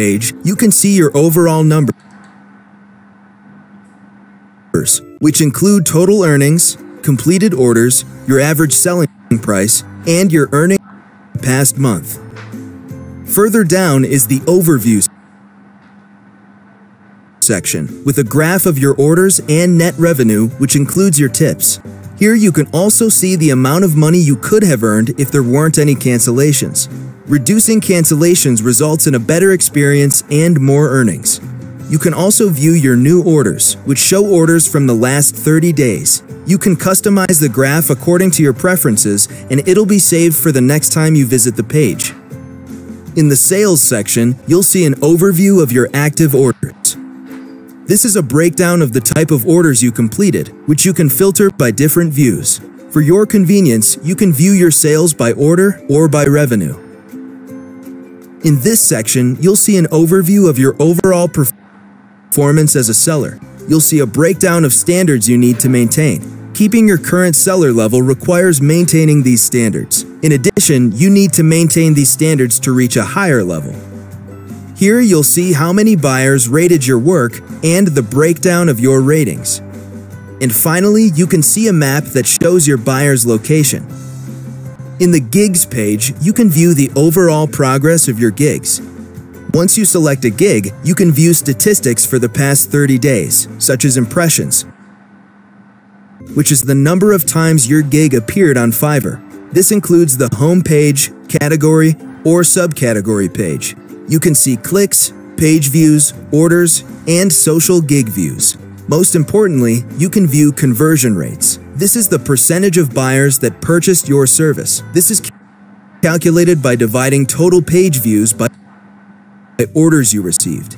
page, you can see your overall numbers, which include total earnings, completed orders, your average selling price, and your earnings past month. Further down is the overview section with a graph of your orders and net revenue, which includes your tips. Here you can also see the amount of money you could have earned if there weren't any cancellations. Reducing cancellations results in a better experience and more earnings. You can also view your new orders, which show orders from the last 30 days. You can customize the graph according to your preferences, and it'll be saved for the next time you visit the page. In the sales section, you'll see an overview of your active orders. This is a breakdown of the type of orders you completed, which you can filter by different views. For your convenience, you can view your sales by order or by revenue. In this section, you'll see an overview of your overall performance as a seller. You'll see a breakdown of standards you need to maintain. Keeping your current seller level requires maintaining these standards. In addition, you need to maintain these standards to reach a higher level. Here you'll see how many buyers rated your work and the breakdown of your ratings. And finally, you can see a map that shows your buyer's location. In the gigs page, you can view the overall progress of your gigs. Once you select a gig, you can view statistics for the past 30 days, such as impressions, which is the number of times your gig appeared on Fiverr. This includes the home page, category, or subcategory page. You can see clicks, page views, orders, and social gig views. Most importantly, you can view conversion rates. This is the percentage of buyers that purchased your service. This is calculated by dividing total page views by orders you received.